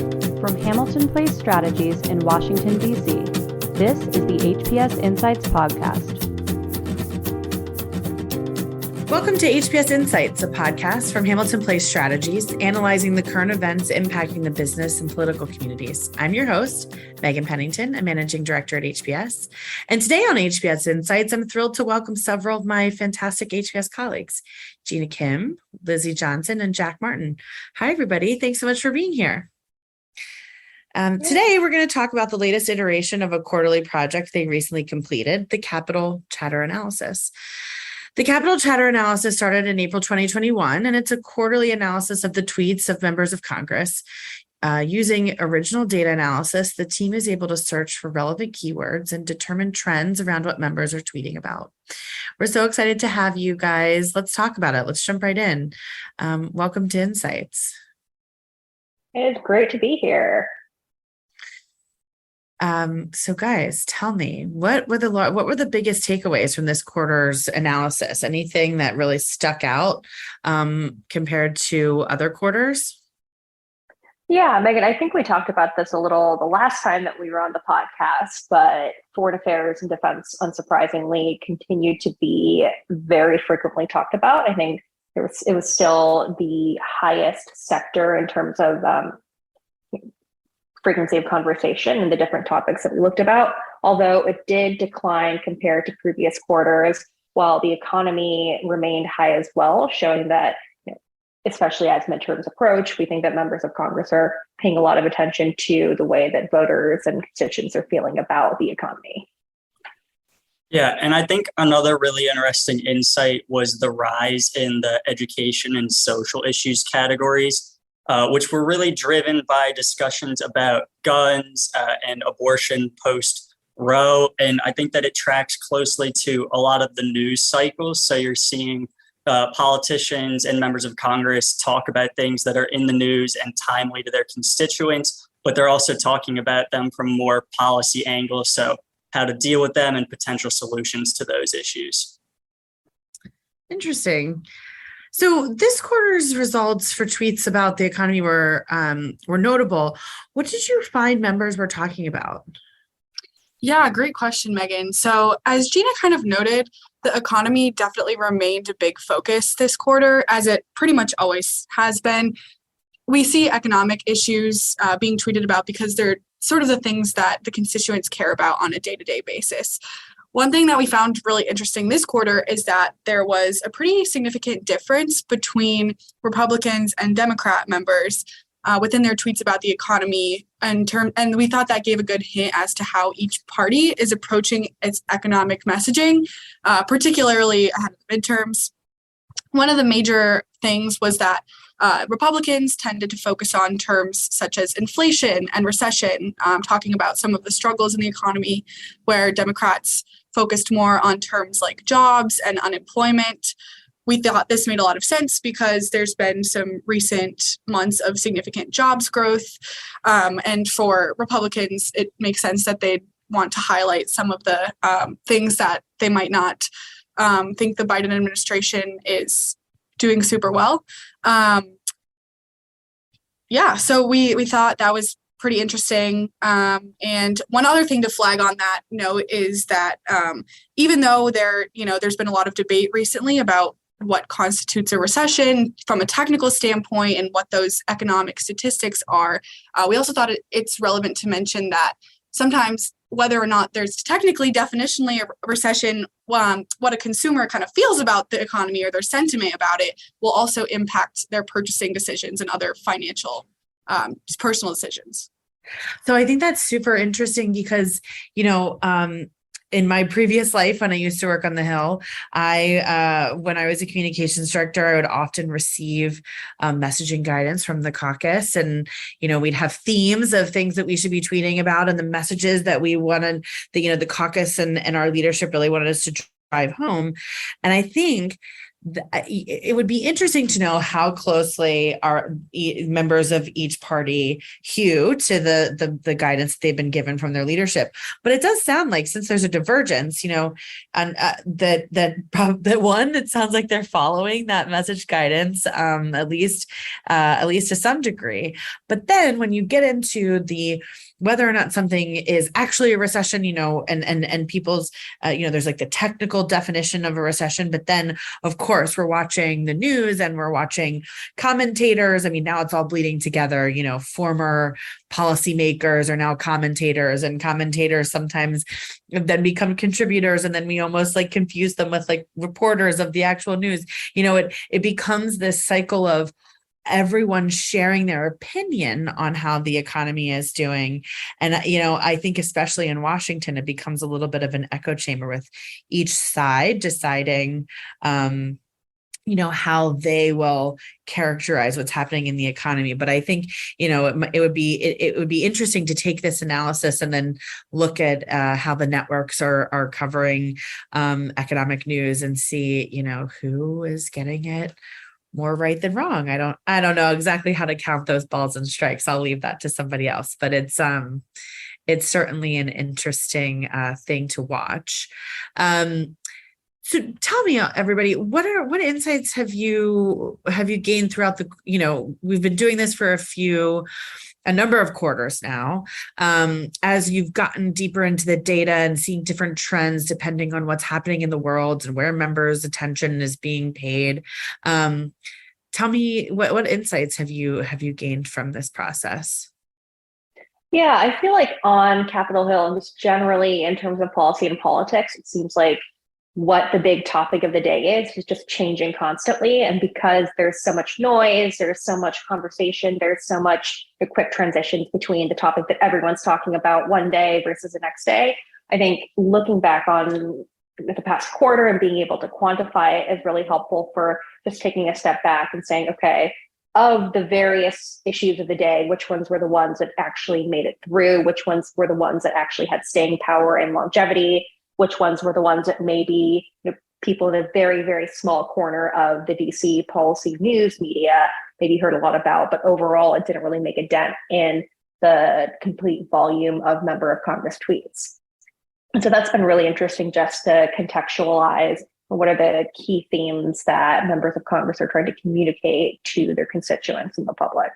From Hamilton Place Strategies in Washington, D.C., this is the HPS Insights Podcast. Welcome to HPS Insights, a podcast from Hamilton Place Strategies, analyzing the current events impacting the business and political communities. I'm your host, Megan Pennington, a managing director at HPS. And today on HPS Insights, I'm thrilled to welcome several of my fantastic HPS colleagues, Gina Kim, Lizzie Johnson, and Jack Martin. Hi, everybody. Thanks so much for being here. Today, we're going to talk about the latest iteration of a quarterly project they recently completed, the Capital Chatter Analysis. The Capital Chatter Analysis started in April 2021, and it's a quarterly analysis of the tweets of members of Congress. Using original data analysis, the team is able to search for relevant keywords and determine trends around what members are tweeting about. We're so excited to have you guys. Let's talk about it. Let's jump right in. Welcome to Insights. It's great to be here. So guys, tell me, what were the biggest takeaways from this quarter's analysis? Anything that really stuck out compared to other quarters? Yeah, Megan, I think we talked about this a little the last time that we were on the podcast, but foreign affairs and defense, unsurprisingly, continued to be very frequently talked about. I think it was still the highest sector in terms of frequency of conversation and the different topics that we looked about, although it did decline compared to previous quarters, while the economy remained high as well, showing that, especially as midterms approach, we think that members of Congress are paying a lot of attention to the way that voters and constituents are feeling about the economy. Yeah, and I think another really interesting insight was the rise in the education and social issues categories, which were really driven by discussions about guns and abortion post-Roe. And I think that it tracks closely to a lot of the news cycles. So you're seeing politicians and members of Congress talk about things that are in the news and timely to their constituents, but they're also talking about them from more policy angles. So how to deal with them and potential solutions to those issues. Interesting. So this quarter's results for tweets about the economy were notable. What did you find members were talking about? Yeah, great question, Megan. So as Gina kind of noted, the economy definitely remained a big focus this quarter, as it pretty much always has been. We see economic issues being tweeted about because they're sort of the things that the constituents care about on a day-to-day basis. One thing that we found really interesting this quarter is that there was a pretty significant difference between Republicans and Democrat members within their tweets about the economy, and we thought that gave a good hint as to how each party is approaching its economic messaging, particularly ahead of the midterms. One of the major things was that Republicans tended to focus on terms such as inflation and recession, talking about some of the struggles in the economy, where Democrats focused more on terms like jobs and unemployment. We thought this made a lot of sense because there's been some recent months of significant jobs growth. And for Republicans, it makes sense that they'd want to highlight some of the things that they might not think the Biden administration is doing super well. So we thought that was pretty interesting. And one other thing to flag on that note is that even though there's been a lot of debate recently about what constitutes a recession from a technical standpoint and what those economic statistics are, we also thought it's relevant to mention that sometimes whether or not there's technically definitionally a recession, what a consumer kind of feels about the economy or their sentiment about it will also impact their purchasing decisions and other financial personal decisions. So I think that's super interesting because, in my previous life, when I used to work on the Hill, when I was a communications director, I would often receive messaging guidance from the caucus. And, we'd have themes of things that we should be tweeting about and the messages that we wanted, the caucus and our leadership really wanted us to drive home. And I think it would be interesting to know how closely our members of each party hew to the guidance they've been given from their leadership. But it does sound like, since there's a divergence, and that one, it sounds like they're following that message guidance, at least to some degree. But then when you get into the whether or not something is actually a recession, and people's, there's like the technical definition of a recession, but then of course we're watching the news and we're watching commentators. I mean, now it's all bleeding together, former policymakers are now commentators, and commentators sometimes then become contributors. And then we almost like confuse them with like reporters of the actual news. It becomes this cycle of everyone sharing their opinion on how the economy is doing. And, I think especially in Washington, it becomes a little bit of an echo chamber with each side deciding, how they will characterize what's happening in the economy. But I think, it would be interesting to take this analysis and then look at how the networks are covering economic news and see, who is getting it more right than wrong. I don't know exactly how to count those balls and strikes. I'll leave that to somebody else, but it's certainly an interesting thing to watch. So tell me, everybody, what insights have you gained throughout we've been doing this for a number of quarters now, as you've gotten deeper into the data and seeing different trends depending on what's happening in the world and where members' attention is being paid. Tell me, what insights have you gained from this process? Yeah, I feel like on Capitol Hill and just generally in terms of policy and politics, it seems like what the big topic of the day is just changing constantly. And because there's so much noise, there's so much conversation, there's so much the quick transitions between the topic that everyone's talking about one day versus the next day. I think looking back on the past quarter and being able to quantify it is really helpful for just taking a step back and saying, okay, of the various issues of the day, which ones were the ones that actually made it through, which ones were the ones that actually had staying power and longevity, which ones were the ones that maybe people in a very, very small corner of the DC policy news media maybe heard a lot about, but overall it didn't really make a dent in the complete volume of member of Congress tweets. And so that's been really interesting just to contextualize what are the key themes that members of Congress are trying to communicate to their constituents and the public.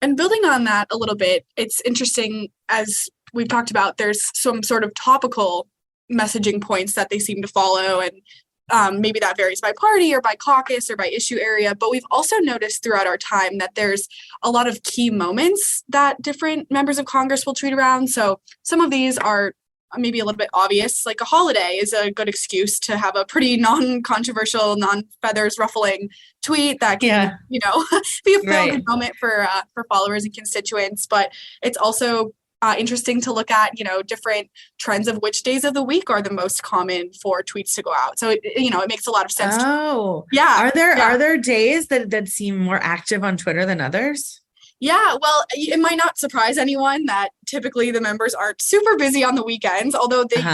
And building on that a little bit, it's interesting, as we've talked about, there's some sort of topical messaging points that they seem to follow. And maybe that varies by party or by caucus or by issue area. But we've also noticed throughout our time that there's a lot of key moments that different members of Congress will tweet around. So some of these are maybe a little bit obvious, like a holiday is a good excuse to have a pretty non-controversial, non-feathers ruffling tweet that can, be a feel-good moment for followers and constituents. But it's also interesting to look at, different trends of which days of the week are the most common for tweets to go out. So it makes a lot of sense. Oh, yeah. Are there days that seem more active on Twitter than others? Yeah, well, it might not surprise anyone that typically the members aren't super busy on the weekends, although they,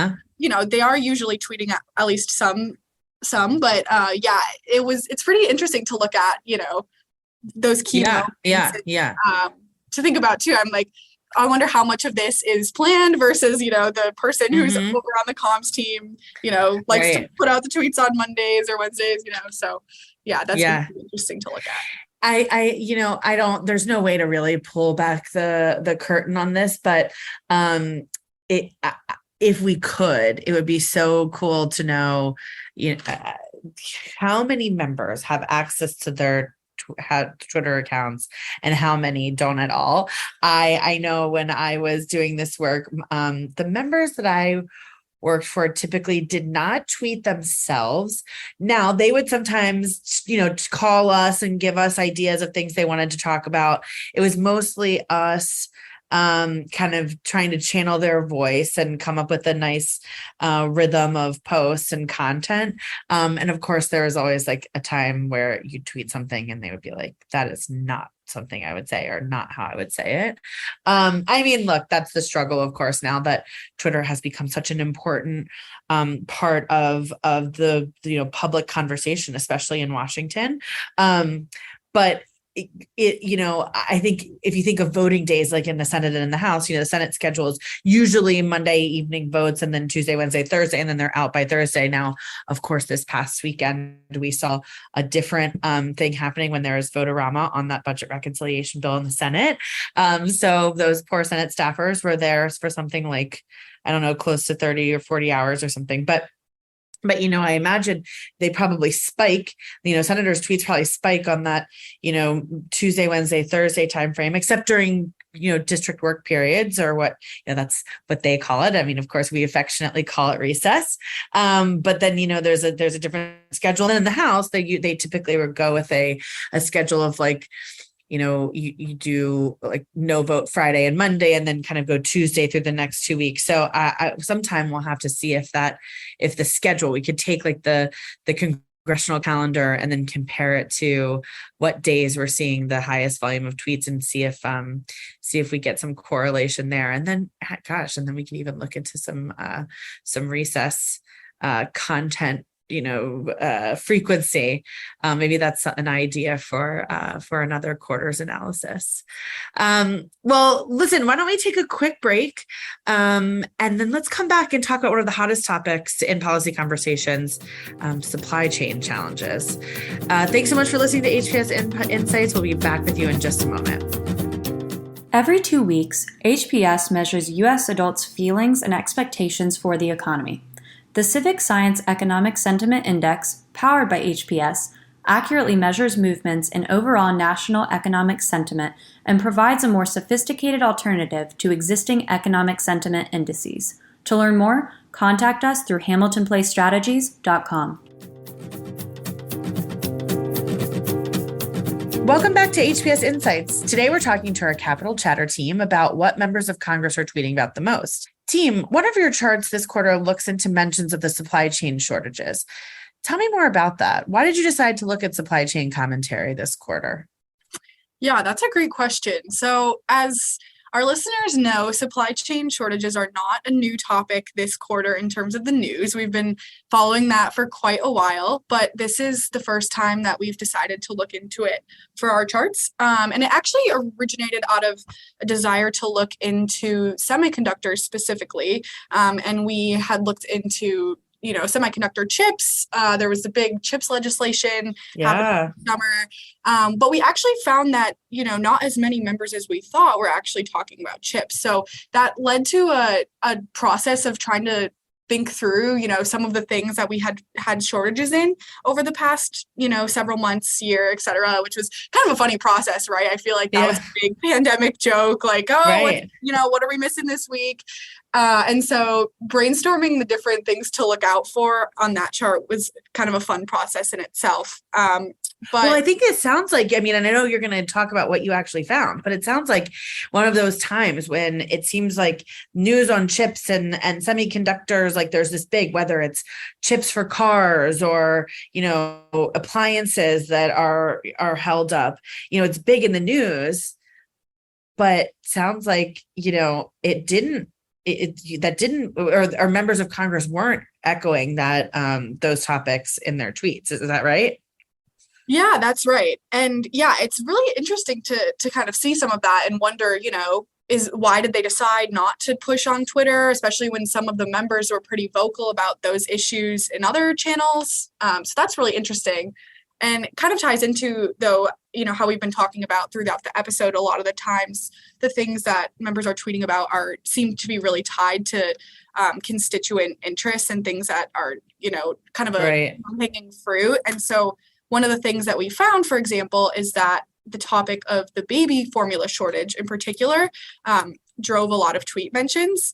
they are usually tweeting at least some, but it's pretty interesting to look at, those key moments. To think about too. I'm like, I wonder how much of this is planned versus, the person who's over on the comms team, likes to put out the tweets on Mondays or Wednesdays, so yeah, that's interesting to look at. There's no way to really pull back the curtain on this, but if we could, it would be so cool to know, how many members have access to their Twitter accounts and how many don't at all. I know when I was doing this work, the members that I worked for typically did not tweet themselves. Now they would sometimes, call us and give us ideas of things they wanted to talk about. It was mostly us kind of trying to channel their voice and come up with a nice rhythm of posts and content. And of course, there is always like a time where you tweet something and they would be like, that is not something I would say, or not how I would say it. I mean, look, that's the struggle, of course, now that Twitter has become such an important part of the public conversation, especially in Washington. But I think if you think of voting days, like in the Senate and in the House, the Senate schedules usually Monday evening votes and then Tuesday, Wednesday, Thursday, and then they're out by Thursday. Now, of course, this past weekend, we saw a different thing happening when there was vote-a-rama on that budget reconciliation bill in the Senate. So those poor Senate staffers were there for something like, I don't know, close to 30 or 40 hours or something. But I imagine they probably spike, senators' tweets probably spike on that, Tuesday, Wednesday, Thursday timeframe, except during, district work periods, or what, that's what they call it. I mean, of course, we affectionately call it recess. But then, there's a different schedule. And in the House, they typically would go with a schedule of like, you do like no vote Friday and Monday, and then kind of go Tuesday through the next 2 weeks. So sometime we'll have to see if the schedule, we could take like the congressional calendar and then compare it to what days we're seeing the highest volume of tweets, and see if we get some correlation there. And then, and then we can even look into some recess content frequency. Maybe that's an idea for another quarters analysis. Well, listen, why don't we take a quick break, and then let's come back and talk about one of the hottest topics in policy conversations, supply chain challenges. Thanks so much for listening to HPS Insights. We'll be back with you in just a moment. Every 2 weeks, HPS measures U.S. adults' feelings and expectations for the economy. The Civic Science Economic Sentiment Index, powered by HPS, accurately measures movements in overall national economic sentiment and provides a more sophisticated alternative to existing economic sentiment indices. To learn more, contact us through hamiltonplacestrategies.com. Welcome back to HPS Insights. Today we're talking to our Capital Chatter team about what members of Congress are tweeting about the most. Team, one of your charts this quarter looks into mentions of the supply chain shortages. Tell me more about that. Why did you decide to look at supply chain commentary this quarter? Yeah, that's a great question. So as our listeners know, supply chain shortages are not a new topic this quarter in terms of the news. We've been following that for quite a while, but this is the first time that we've decided to look into it for our charts. And it actually originated out of a desire to look into semiconductors specifically. And we had looked into semiconductor chips. There was the big chips legislation happening this summer. But we actually found that, not as many members as we thought were actually talking about chips. So that led to a process of trying to think through, some of the things that we had shortages in over the past, several months, year, et cetera, which was kind of a funny process, right? I feel like that was a big pandemic joke, like, what are we missing this week? And so brainstorming the different things to look out for on that chart was kind of a fun process in itself. Well, I think it sounds like, and I know you're going to talk about what you actually found, but it sounds like one of those times when it seems like news on chips and semiconductors, like there's this big, whether it's chips for cars or, appliances that are held up, it's big in the news, but sounds like, it didn't, or members of Congress weren't echoing that, those topics in their tweets. Is that right? Yeah, that's right. And yeah, it's really interesting to kind of see some of that and wonder, why did they decide not to push on Twitter, especially when some of the members were pretty vocal about those issues in other channels. So that's really interesting. And it kind of ties into, though, how we've been talking about throughout the episode. A lot of the times, the things that members are tweeting about seem to be really tied to constituent interests and things that are, kind of a hanging fruit. And so one of the things that we found, for example, is that the topic of the baby formula shortage in particular drove a lot of tweet mentions.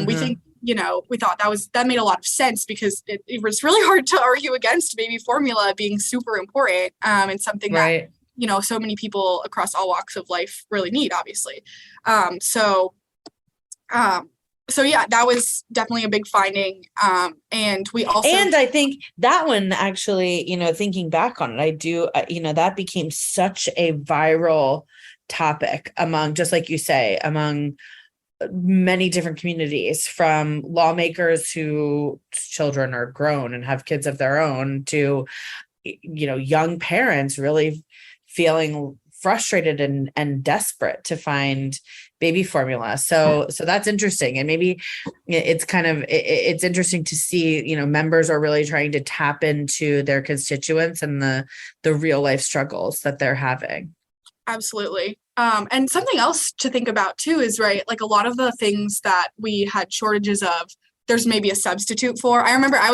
We think, we thought that made a lot of sense because it was really hard to argue against baby formula being super important and something that so many people across all walks of life really need, obviously. So yeah, that was definitely a big finding. And we also, and I think that one actually, thinking back on it, I do, that became such a viral topic among, just like you say, among many different communities, from lawmakers whose children are grown and have kids of their own to, young parents really feeling frustrated and desperate to find baby formula. So that's interesting. And maybe it's interesting to see, members are really trying to tap into their constituents and the real life struggles that they're having. Absolutely. And something else to think about too is, right, like a lot of the things that we had shortages of, there's maybe a substitute for. I remember I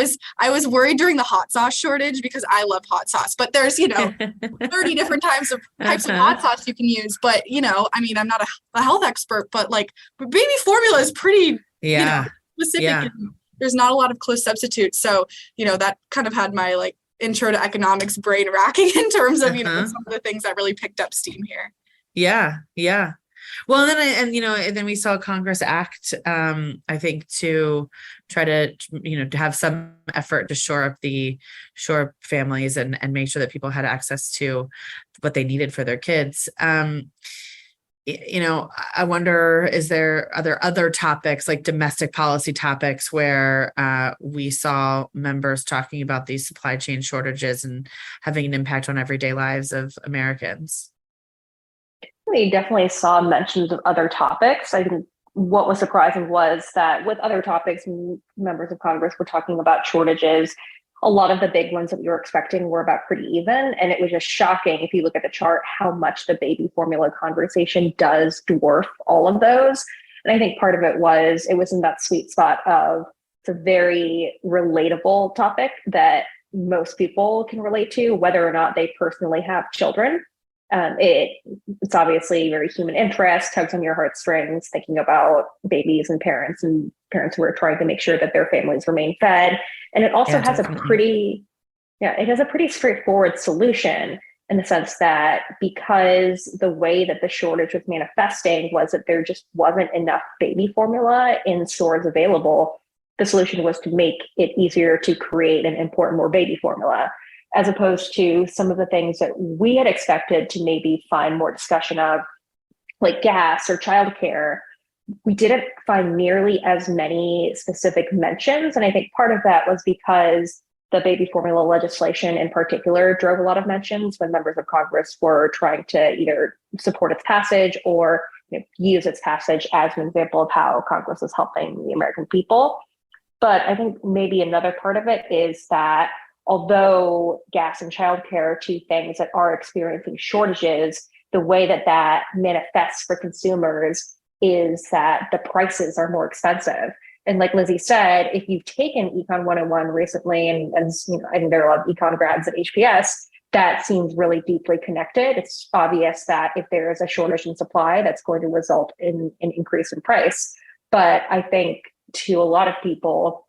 was worried during the hot sauce shortage because I love hot sauce, but there's, 30 different types of hot sauce you can use. But, I mean, I'm not a health expert, but like baby formula is pretty, specific. Yeah. And there's not a lot of close substitutes. So, that kind of had my like intro to economics brain racking in terms of, some of the things that really picked up steam here. Yeah. Yeah. Well, and then we saw Congress act, I think, to try to, to have some effort to shore up families and make sure that people had access to what they needed for their kids. I wonder, are there other topics like domestic policy topics where we saw members talking about these supply chain shortages and having an impact on everyday lives of Americans? We definitely saw mentions of other topics. I think what was surprising was that with other topics, members of Congress were talking about shortages. A lot of the big ones that we were expecting were about pretty even. And it was just shocking, if you look at the chart, how much the baby formula conversation does dwarf all of those. And I think part of it was in that sweet spot of, it's a very relatable topic that most people can relate to, whether or not they personally have children. It's obviously very human interest, tugs on your heartstrings, thinking about babies and parents who are trying to make sure that their families remain fed. And it also has it has a pretty straightforward solution, in the sense that because the way that the shortage was manifesting was that there just wasn't enough baby formula in stores available. The solution was to make it easier to create and import more baby formula, as opposed to some of the things that we had expected to maybe find more discussion of, like gas or childcare. We didn't find nearly as many specific mentions. And I think part of that was because the baby formula legislation in particular drove a lot of mentions when members of Congress were trying to either support its passage or use its passage as an example of how Congress is helping the American people. But I think maybe another part of it is that although gas and childcare are two things that are experiencing shortages, the way that manifests for consumers is that the prices are more expensive. And like Lizzie said, if you've taken Econ 101 recently, and I think there are a lot of econ grads at HPS, that seems really deeply connected. It's obvious that if there is a shortage in supply, that's going to result in an increase in price. But I think to a lot of people,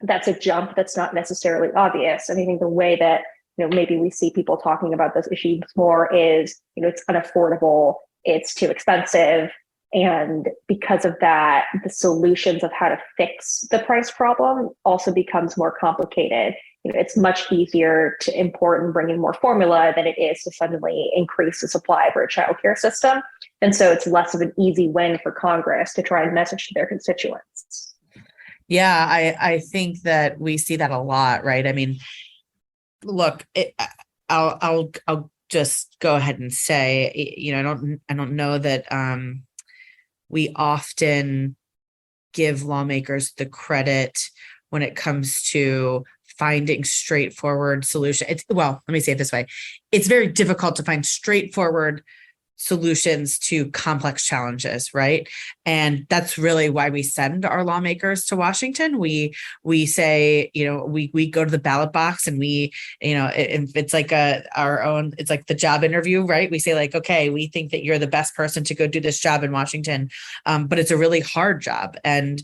that's a jump that's not necessarily obvious. And I think the way that maybe we see people talking about those issues more is it's unaffordable, it's too expensive, and because of that, the solutions of how to fix the price problem also becomes more complicated. It's much easier to import and bring in more formula than it is to suddenly increase the supply for a childcare system, and so it's less of an easy win for Congress to try and message to their constituents. Yeah, I think that we see that a lot, right? I mean, look, I'll just go ahead and say, I don't know that we often give lawmakers the credit when it comes to finding straightforward solutions. Let me say it this way: it's very difficult to find straightforward solutions to complex challenges, right? And that's really why we send our lawmakers to Washington. We say, we go to the ballot box and it's like it's like the job interview, right? We say like, okay, we think that you're the best person to go do this job in Washington. But it's a really hard job. And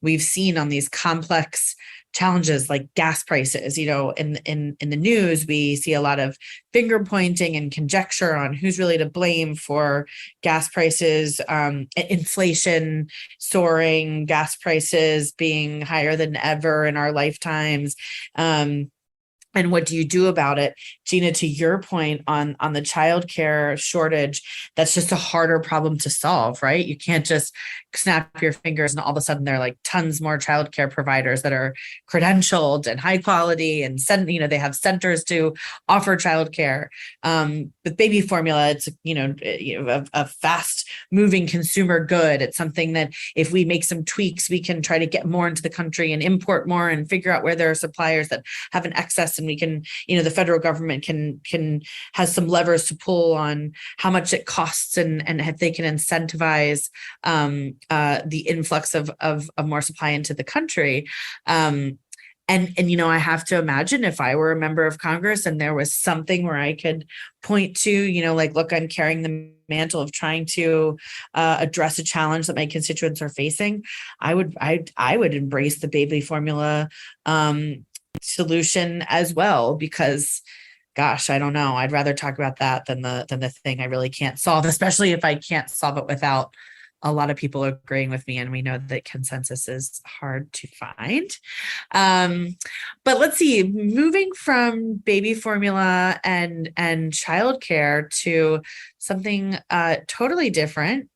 we've seen on these complex challenges like gas prices. In the news, we see a lot of finger pointing and conjecture on who's really to blame for gas prices, inflation soaring, gas prices being higher than ever in our lifetimes. And what do you do about it? Gina, to your point on the childcare shortage, that's just a harder problem to solve, right? You can't just snap your fingers and all of a sudden there are like tons more childcare providers that are credentialed and high quality and they have centers to offer childcare. With baby formula, it's a fast moving consumer good. It's something that if we make some tweaks, we can try to get more into the country and import more and figure out where there are suppliers that have an excess, and we can, the federal government has some levers to pull on how much it costs and if they can incentivize the influx of more supply into the country. And I have to imagine if I were a member of Congress and there was something where I could point to, look, I'm carrying the mantle of trying to address a challenge that my constituents are facing, I would embrace the baby formula solution as well, because gosh, I don't know. I'd rather talk about that than the thing I really can't solve, especially if I can't solve it without a lot of people agreeing with me. And we know that consensus is hard to find. But let's see, moving from baby formula and childcare to something totally different,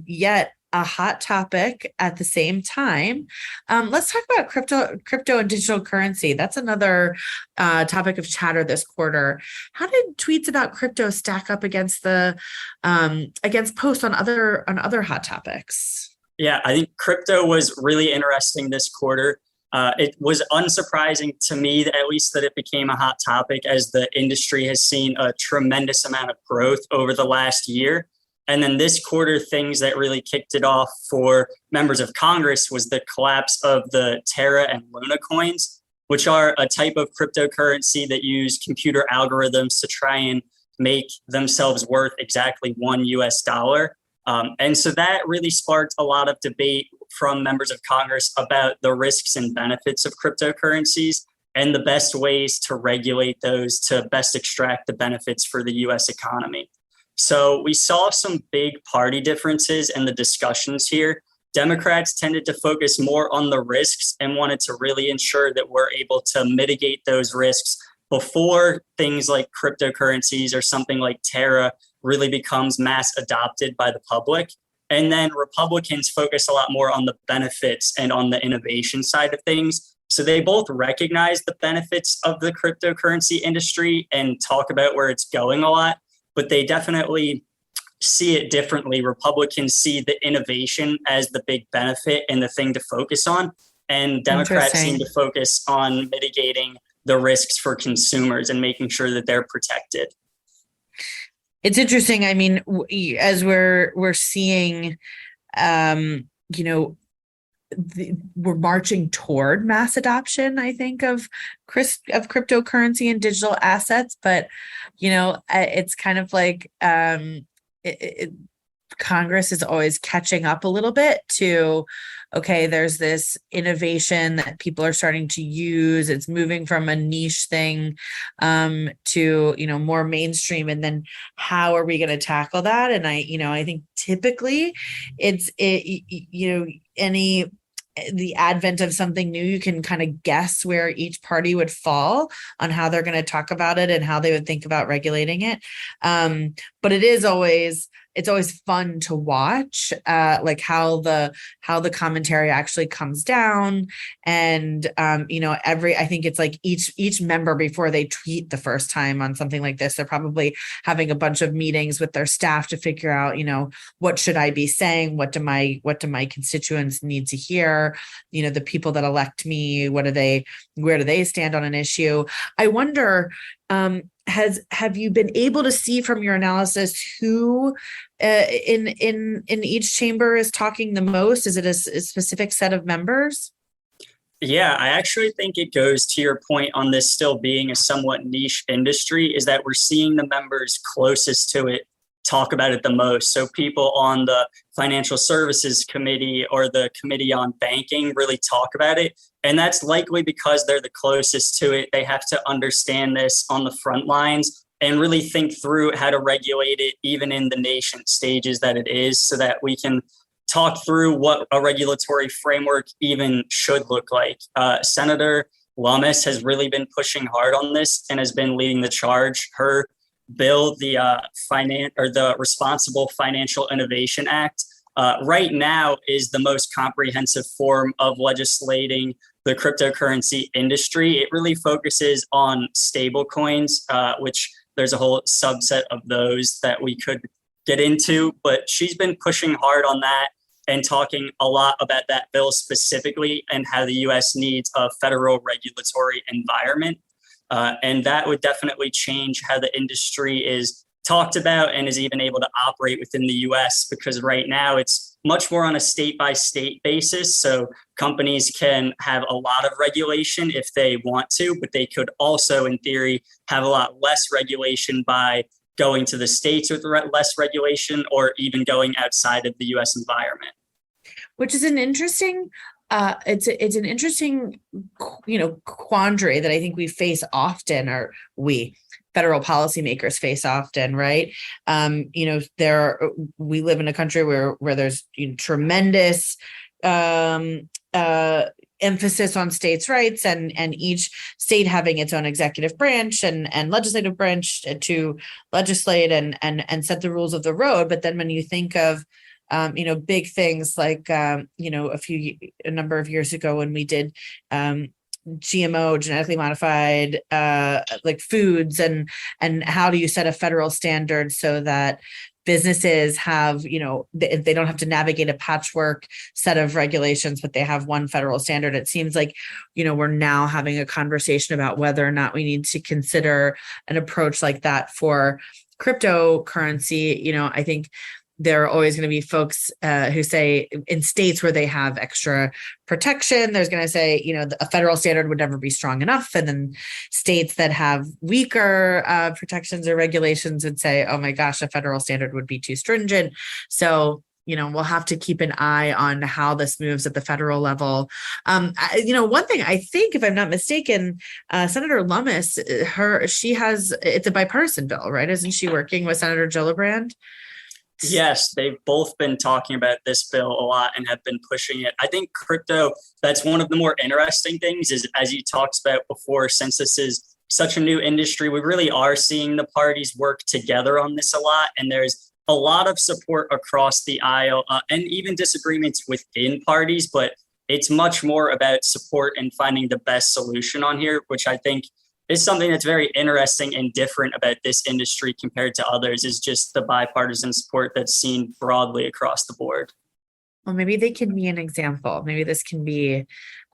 yet a hot topic at the same time. Let's talk about crypto and digital currency. That's another topic of chatter this quarter. How did tweets about crypto stack up against against posts on other hot topics? Yeah, I think crypto was really interesting this quarter. It was unsurprising to me, at least, that it became a hot topic, as the industry has seen a tremendous amount of growth over the last year. And then this quarter, things that really kicked it off for members of Congress was the collapse of the Terra and Luna coins, which are a type of cryptocurrency that use computer algorithms to try and make themselves worth exactly $1. And so that really sparked a lot of debate from members of Congress about the risks and benefits of cryptocurrencies and the best ways to regulate those to best extract the benefits for the US economy. So we saw some big party differences in the discussions here. Democrats tended to focus more on the risks and wanted to really ensure that we're able to mitigate those risks before things like cryptocurrencies or something like Terra really becomes mass adopted by the public. And then Republicans focus a lot more on the benefits and on the innovation side of things. So they both recognize the benefits of the cryptocurrency industry and talk about where it's going a lot, but they definitely see it differently. Republicans see the innovation as the big benefit and the thing to focus on. And Democrats seem to focus on mitigating the risks for consumers and making sure that they're protected. It's interesting. I mean, as we're seeing, we're marching toward mass adoption, I think, of cryptocurrency and digital assets. But, it's kind of like Congress is always catching up a little bit to, okay, there's this innovation that people are starting to use. It's moving from a niche thing to, more mainstream. And then how are we going to tackle that? And I think typically the advent of something new, you can kind of guess where each party would fall on how they're going to talk about it and how they would think about regulating it. But it's always fun to watch, like how the commentary actually comes down. And, I think it's like each member, before they tweet the first time on something like this, they're probably having a bunch of meetings with their staff to figure out, what should I be saying? What do my constituents need to hear? The people that elect me, where do they stand on an issue? I wonder, have you been able to see from your analysis who in each chamber is talking the most? Is it a specific set of members? Yeah, I actually think it goes to your point on this still being a somewhat niche industry, is that we're seeing the members closest to it talk about it the most. So people on the Financial Services Committee or the Committee on Banking really talk about it. And that's likely because they're the closest to it. They have to understand this on the front lines and really think through how to regulate it, even in the nascent stages that it is, so that we can talk through what a regulatory framework even should look like. Senator Lummis has really been pushing hard on this and has been leading the charge. Her bill, the Responsible Financial Innovation Act, right now is the most comprehensive form of legislating the cryptocurrency industry. It really focuses on stable coins, which there's a whole subset of those that we could get into, but she's been pushing hard on that and talking a lot about that bill specifically and how the US needs a federal regulatory environment. And that would definitely change how the industry is talked about and is even able to operate within the US, because right now it's much more on a state by state basis. So companies can have a lot of regulation if they want to, but they could also, in theory, have a lot less regulation by going to the states with less regulation or even going outside of the US environment. Which is an interesting it's an interesting, quandary that I think we face often, or we federal policymakers face often, right? We live in a country where there's tremendous emphasis on states' rights, and each state having its own executive branch and legislative branch to legislate and set the rules of the road. But then when you think of big things like, a number of years ago when we did GMO, genetically modified, like foods, and how do you set a federal standard so that businesses have, they don't have to navigate a patchwork set of regulations, but they have one federal standard. It seems like, we're now having a conversation about whether or not we need to consider an approach like that for cryptocurrency. I think there are always going to be folks who say in states where they have extra protection, there's going to say, a federal standard would never be strong enough. And then states that have weaker protections or regulations would say, oh my gosh, a federal standard would be too stringent. So, we'll have to keep an eye on how this moves at the federal level. One thing I think, if I'm not mistaken, Senator Lummis, it's a bipartisan bill, right? Isn't she working with Senator Gillibrand? Yes, they've both been talking about this bill a lot and have been pushing it. I think crypto, that's one of the more interesting things is, as you talked about before, since this is such a new industry, we really are seeing the parties work together on this a lot. And there's a lot of support across the aisle and even disagreements within parties, but it's much more about support and finding the best solution on here, which I think is something that's very interesting and different about this industry compared to others, is just the bipartisan support that's seen broadly across the board. Well, maybe they can be an example. Maybe this can be,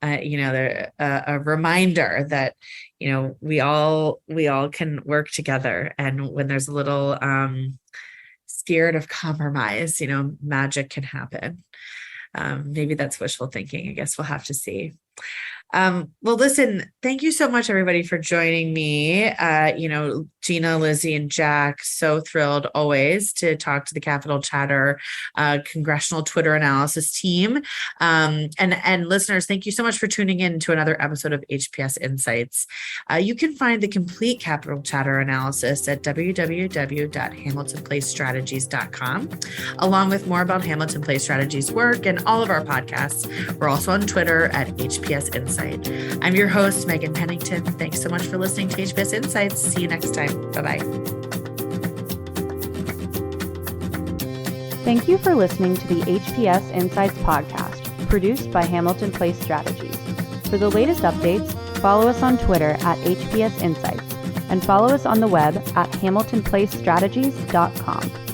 a reminder that, we all can work together. And when there's a little spirit of compromise, magic can happen. Maybe that's wishful thinking. I guess we'll have to see. Well, listen, thank you so much, everybody, for joining me. Gina, Lizzie, and Jack, so thrilled always to talk to the Capitol Chatter Congressional Twitter Analysis team. And listeners, thank you so much for tuning in to another episode of HPS Insights. You can find the complete Capitol Chatter analysis at www.hamiltonplacestrategies.com, along with more about Hamilton Place Strategies work and all of our podcasts. We're also on Twitter at HPS Insights. I'm your host, Megan Pennington. Thanks so much for listening to HPS Insights. See you next time. Bye-bye. Thank you for listening to the HPS Insights podcast, produced by Hamilton Place Strategies. For the latest updates, follow us on Twitter at HPS Insights and follow us on the web at hamiltonplacestrategies.com.